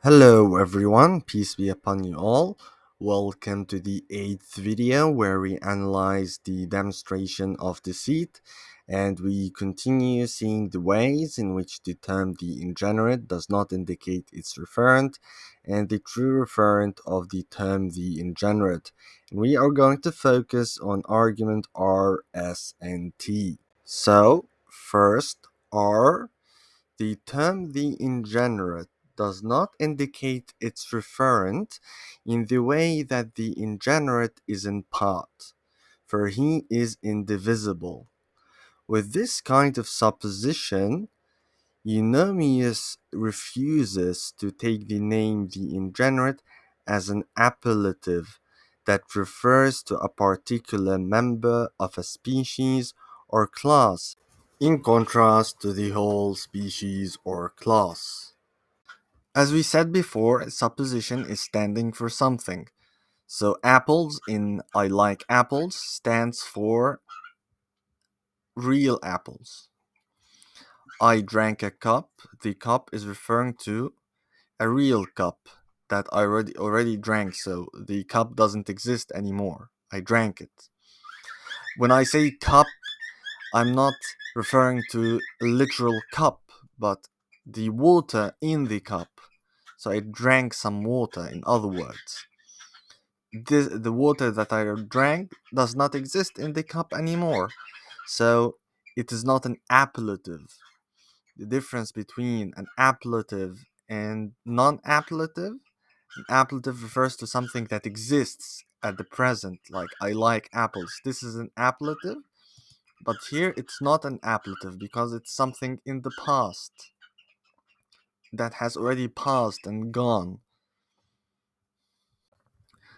Hello everyone, peace be upon you all. Welcome to the 8th video where we analyze the demonstration of deceit, and we continue seeing the ways in which the term the ingenerate does not indicate its referent and the true referent of the term the ingenerate. And we are going to focus on argument R, S, and T. So, first R. The term the ingenerate does not indicate its referent in the way that the ingenerate is in part, for he is indivisible. With this kind of supposition, Eunomius refuses to take the name the ingenerate as an appellative that refers to a particular member of a species or class, in contrast to the whole species or class. As we said before, a supposition is standing for something. So apples in I like apples stands for real apples. I drank a cup. The cup is referring to a real cup that I already drank, so the cup doesn't exist anymore. I drank it. When I say cup, I'm not referring to a literal cup, but the water in the cup. So I drank some water, in other words. The water that I drank does not exist in the cup anymore. So it is not an appellative. The difference between an appellative and non-appellative, an appellative refers to something that exists at the present, like I like apples. This is an appellative, but here it's not an appellative because it's something in the past that has already passed and gone.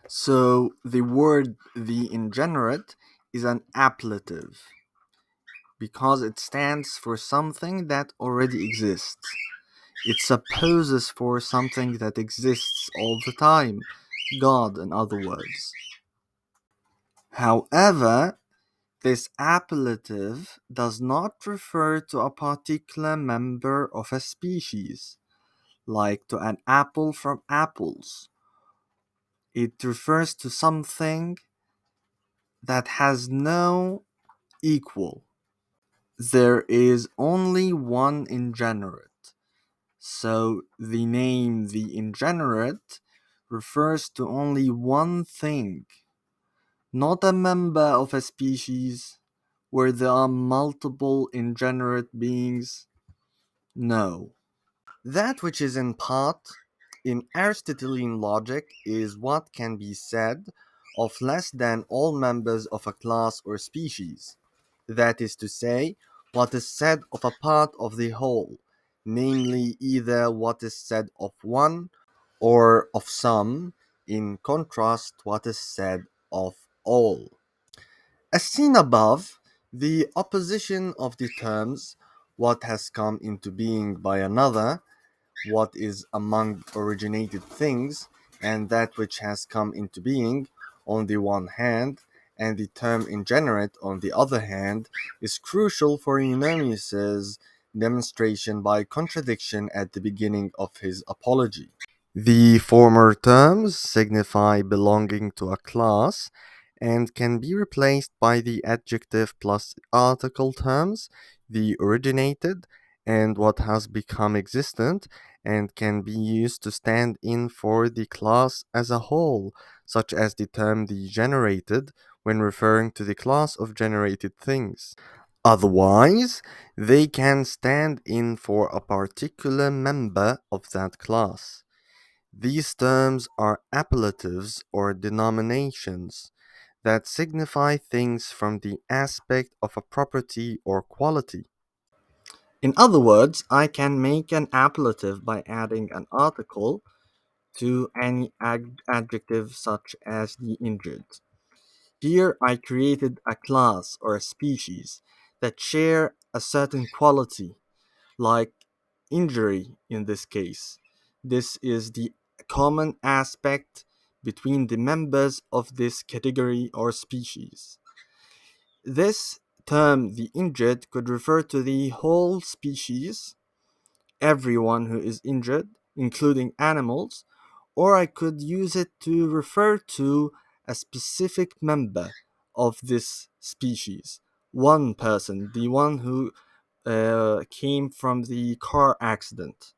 So the word the ingenerate is an appellative because it stands for something that already exists. It supposes for something that exists all the time, God, in other words. However, this appellative does not refer to a particular member of a species, like to an apple from apples. It refers to something that has no equal. There is only one ingenerate. So the name the ingenerate refers to only one thing, not a member of a species where there are multiple ingenerate beings. No. That which is in part in Aristotelian logic is what can be said of less than all members of a class or species. That is to say, what is said of a part of the whole, namely either what is said of one or of some, in contrast what is said of all. As seen above, the opposition of the terms what has come into being by another, what is among originated things, and that which has come into being on the one hand, and the term ingenerate on the other hand, is crucial for Eunomius's demonstration by contradiction at the beginning of his apology. The former terms signify belonging to a class and can be replaced by the adjective plus article terms, the originated, and what has become existent, and can be used to stand in for the class as a whole, such as the term the generated when referring to the class of generated things. Otherwise, they can stand in for a particular member of that class. These terms are appellatives or denominations that signify things from the aspect of a property or quality. In other words, I can make an appellative by adding an article to any adjective such as the injured. Here I created a class or a species that share a certain quality, like injury in this case. This is the common aspect between the members of this category or species. This term, the injured, could refer to the whole species, everyone who is injured including animals, or I could use it to refer to a specific member of this species. One person, the one who came from the car accident,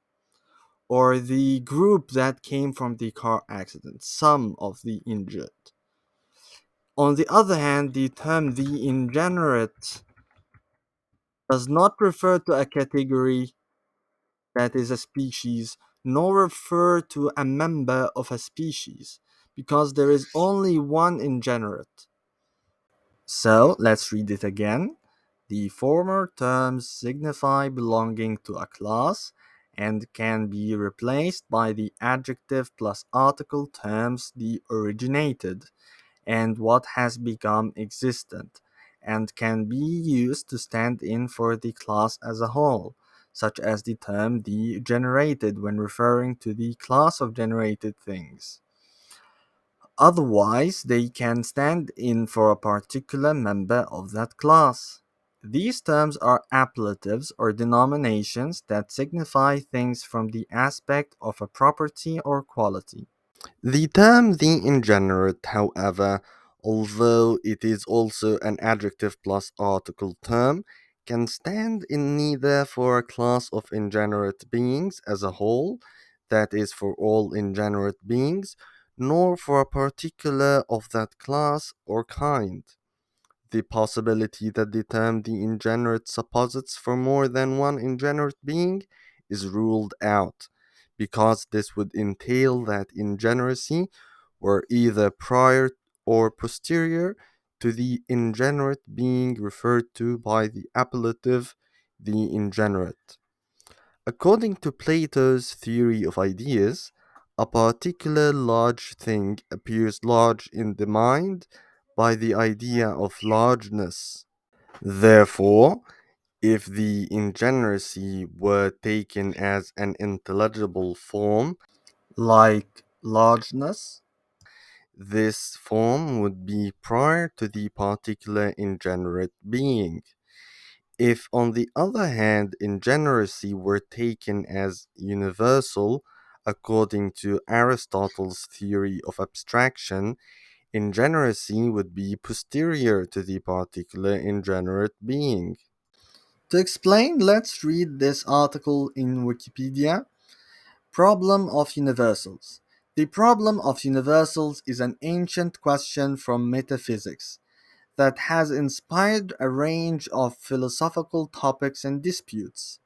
or the group that came from the car accident, some of the injured. On the other hand, the term the ingenerate does not refer to a category that is a species, nor refer to a member of a species, because there is only one ingenerate. So let's read it again. The former terms signify belonging to a class and can be replaced by the adjective plus article terms the originated and what has become existent, and can be used to stand in for the class as a whole, such as the term the generated when referring to the class of generated things. Otherwise, they can stand in for a particular member of that class. These terms are appellatives or denominations that signify things from the aspect of a property or quality. The term the ingenerate, however, although it is also an adjective plus article term, can stand in neither for a class of ingenerate beings as a whole, that is, for all ingenerate beings, nor for a particular of that class or kind. The possibility that the term the ingenerate supposits for more than one ingenerate being is ruled out, because this would entail that ingeneracy were either prior or posterior to the ingenerate being referred to by the appellative the ingenerate. According to Plato's theory of ideas, a particular large thing appears large in the mind by the idea of largeness. Therefore, if the ingeneracy were taken as an intelligible form, like largeness, this form would be prior to the particular ingenerate being. If, on the other hand, ingeneracy were taken as universal, according to Aristotle's theory of abstraction, ingeneracy would be posterior to the particular ingenerate being. To explain, let's read this article in Wikipedia. Problem of universals. The problem of universals is an ancient question from metaphysics that has inspired a range of philosophical topics and disputes.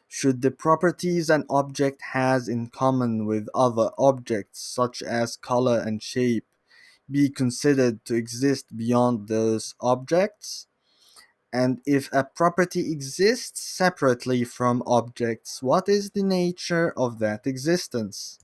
Should the properties an object has in common with other objects, such as color and shape, be considered to exist beyond those objects? And if a property exists separately from objects, what is the nature of that existence?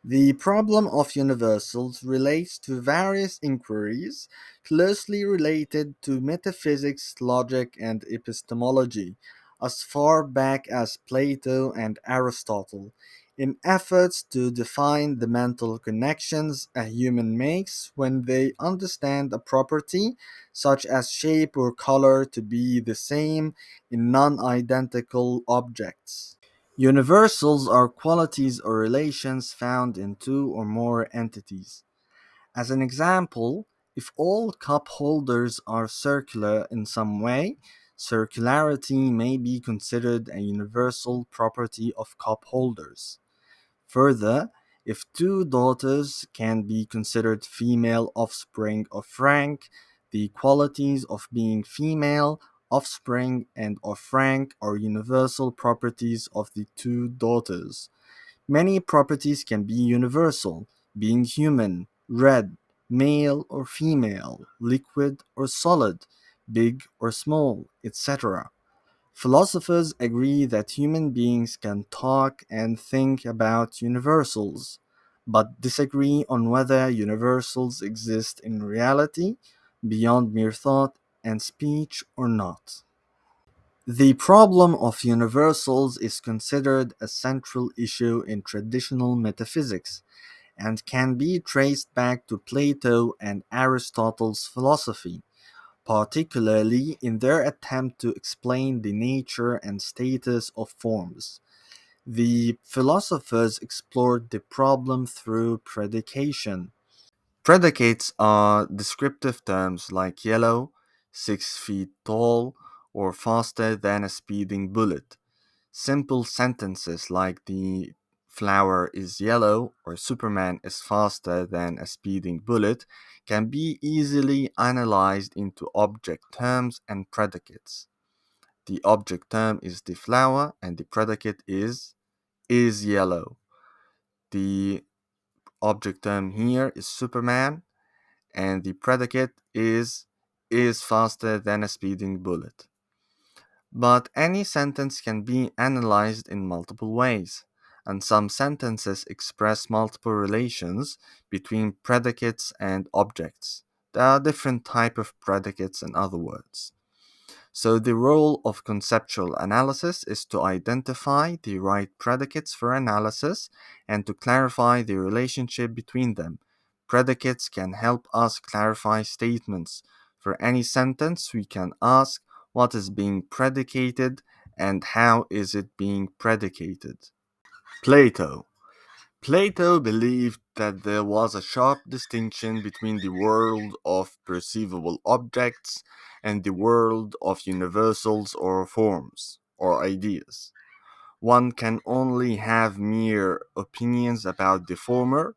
The problem of universals relates to various inquiries closely related to metaphysics, logic, and epistemology, as far back as Plato and Aristotle, in efforts to define the mental connections a human makes when they understand a property, such as shape or color, to be the same in non identical objects. Universals are qualities or relations found in two or more entities. As an example, if all cup holders are circular in some way, circularity may be considered a universal property of cup holders. Further, if two daughters can be considered female offspring of rank, the qualities of being female, offspring, and of rank are universal properties of the two daughters. Many properties can be universal, being human, red, male or female, liquid or solid, big or small, etc. Philosophers agree that human beings can talk and think about universals, but disagree on whether universals exist in reality, beyond mere thought and speech, or not. The problem of universals is considered a central issue in traditional metaphysics, and can be traced back to Plato and Aristotle's philosophy, particularly in their attempt to explain the nature and status of forms. The philosophers explored the problem through predication. Predicates are descriptive terms like yellow, 6 feet tall, or faster than a speeding bullet. Simple sentences like the flower is yellow or Superman is faster than a speeding bullet can be easily analyzed into object terms and predicates. The object term is the flower and the predicate is yellow. The object term here is Superman and the predicate is faster than a speeding bullet. But any sentence can be analyzed in multiple ways, and some sentences express multiple relations between predicates and objects. There are different type of predicates in other words. So the role of conceptual analysis is to identify the right predicates for analysis and to clarify the relationship between them. Predicates can help us clarify statements. For any sentence, we can ask what is being predicated and how is it being predicated. Plato. Plato believed that there was a sharp distinction between the world of perceivable objects and the world of universals or forms or ideas. One can only have mere opinions about the former,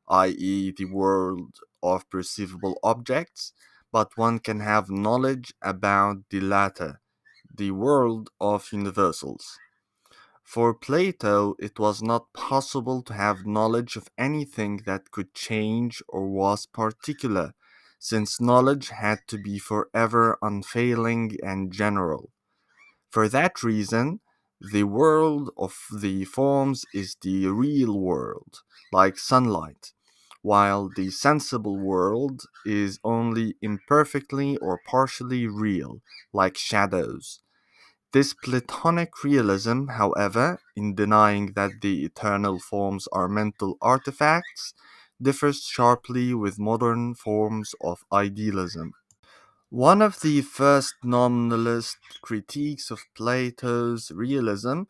i.e., the world of perceivable objects, but one can have knowledge about the latter, the world of universals. For Plato, it was not possible to have knowledge of anything that could change or was particular, since knowledge had to be forever unfailing and general. For that reason, the world of the forms is the real world, like sunlight, while the sensible world is only imperfectly or partially real, like shadows. This Platonic realism, however, in denying that the eternal forms are mental artifacts, differs sharply with modern forms of idealism. One of the first nominalist critiques of Plato's realism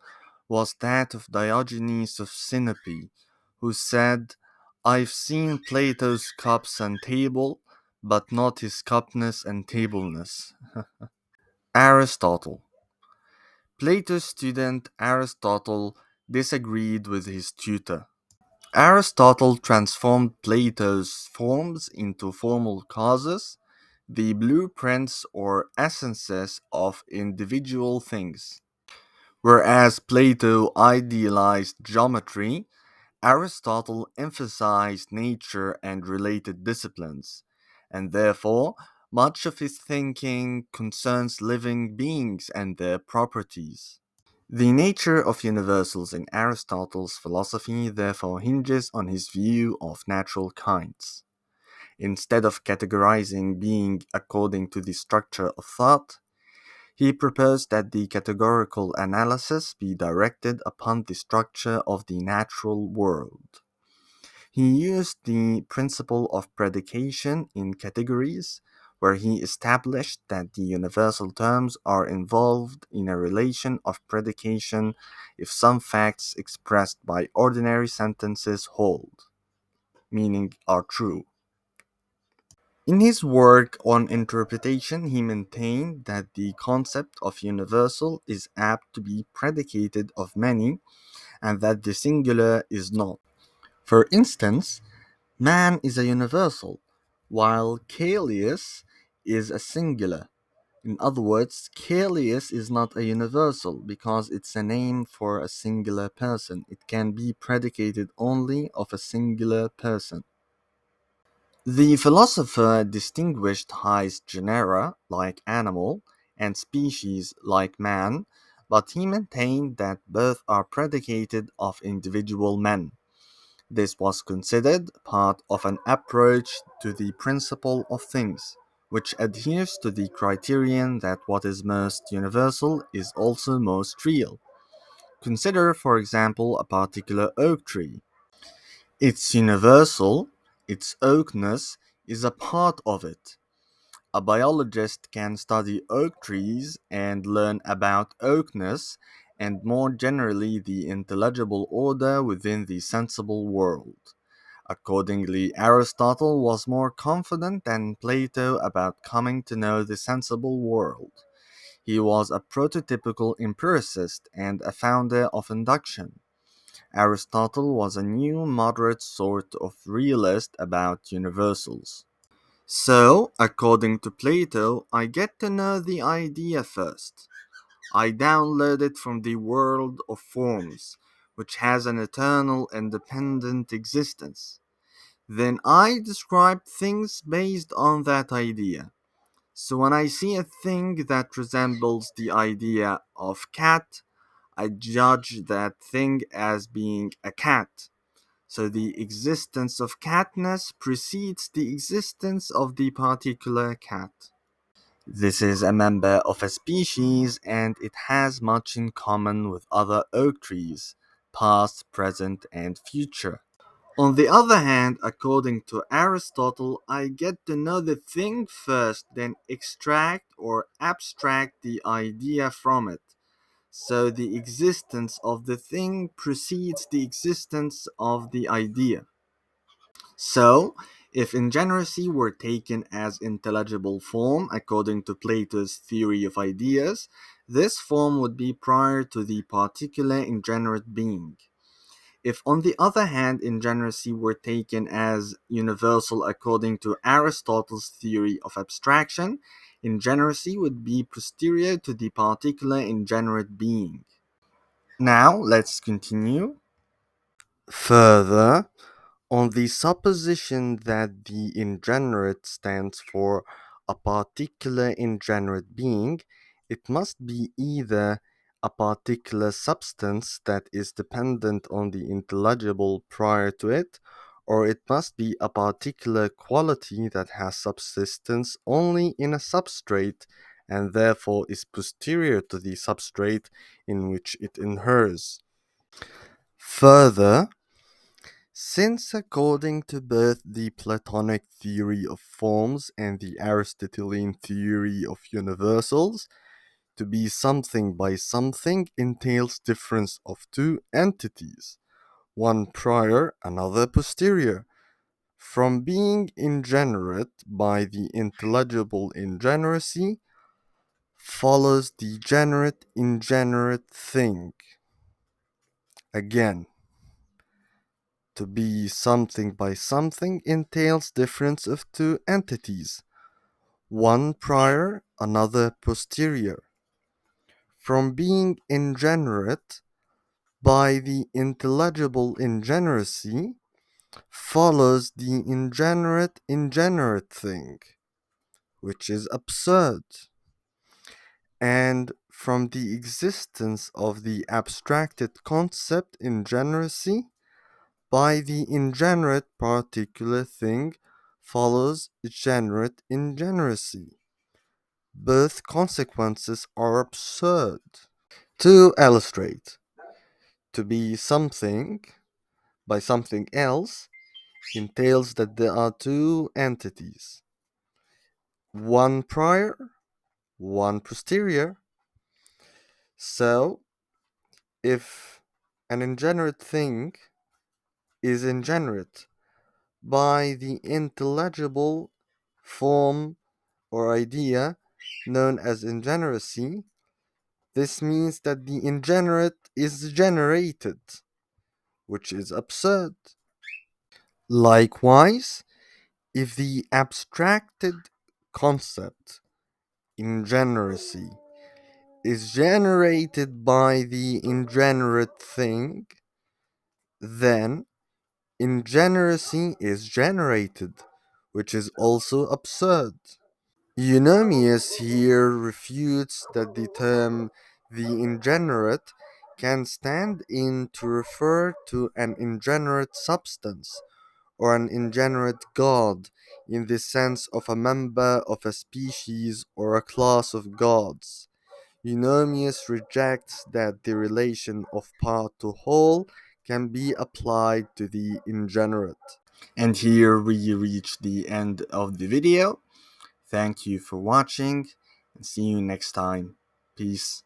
was that of Diogenes of Sinope, who said, "I've seen Plato's cups and table, but not his cupness and tableness." Aristotle. Plato's student Aristotle disagreed with his tutor. Aristotle transformed Plato's forms into formal causes, the blueprints or essences of individual things. Whereas Plato idealized geometry, Aristotle emphasized nature and related disciplines, and therefore much of his thinking concerns living beings and their properties. The nature of universals in Aristotle's philosophy therefore hinges on his view of natural kinds. Instead of categorizing being according to the structure of thought, he proposed that the categorical analysis be directed upon the structure of the natural world. He used the principle of predication in categories, where he established that the universal terms are involved in a relation of predication if some facts expressed by ordinary sentences hold, meaning are true. In his work on interpretation, he maintained that the concept of universal is apt to be predicated of many and that the singular is not. For instance, man is a universal, while Callias is a singular. In other words, Callias is not a universal because it's a name for a singular person. It can be predicated only of a singular person. The philosopher distinguished highest genera, like animal, and species, like man, but he maintained that both are predicated of individual men. This was considered part of an approach to the principle of things, which adheres to the criterion that what is most universal is also most real. Consider, for example, a particular oak tree. It's universal, its oakness is a part of it. A biologist can study oak trees and learn about oakness, and more generally the intelligible order within the sensible world. Accordingly, Aristotle was more confident than Plato about coming to know the sensible world. He was a prototypical empiricist and a founder of induction. Aristotle was a new moderate sort of realist about universals. So, according to Plato, I get to know the idea first. I download it from the world of forms, which has an eternal independent existence. Then I describe things based on that idea. So when I see a thing that resembles the idea of cat, I judge that thing as being a cat. So the existence of catness precedes the existence of the particular cat. This is a member of a species and it has much in common with other oak trees, past, present, and future. On the other hand, according to Aristotle, I get to know the thing first, then extract or abstract the idea from it. So the existence of the thing precedes the existence of the idea. So, if ingeneracy were taken as intelligible form according to Plato's theory of ideas, this form would be prior to the particular ingenerate being. If, on the other hand, ingeneracy were taken as universal according to Aristotle's theory of abstraction, ingeneracy would be posterior to the particular ingenerate being. Now, let's continue. Further, on the supposition that the ingenerate stands for a particular ingenerate being, it must be either a particular substance that is dependent on the intelligible prior to it, or it must be a particular quality that has subsistence only in a substrate and therefore is posterior to the substrate in which it inheres. Further, since according to both the Platonic theory of forms and the Aristotelian theory of universals, to be something by something entails difference of two entities, one prior, another posterior. From being ingenerate by the intelligible ingeneracy follows degenerate ingenerate thing. Again, to be something by something entails difference of two entities, one prior, another posterior. From being ingenerate by the intelligible ingeneracy follows the ingenerate ingenerate thing, which is absurd. And from the existence of the abstracted concept ingeneracy by the ingenerate particular thing follows generate ingeneracy. Both consequences are absurd. To illustrate, to be something by something else entails that there are two entities, one prior, one posterior. So, if an ingenerate thing is ingenerate by the intelligible form or idea known as ingeneracy, this means that the ingenerate is generated, which is absurd. Likewise, if the abstracted concept ingeneracy is generated by the ingenerate thing, then ingeneracy is generated, which is also absurd. Eunomius here refutes that the term the ingenerate can stand in to refer to an ingenerate substance or an ingenerate god in the sense of a member of a species or a class of gods. Eunomius rejects that the relation of part to whole can be applied to the ingenerate. And here we reach the end of the video. Thank you for watching and see you next time. Peace.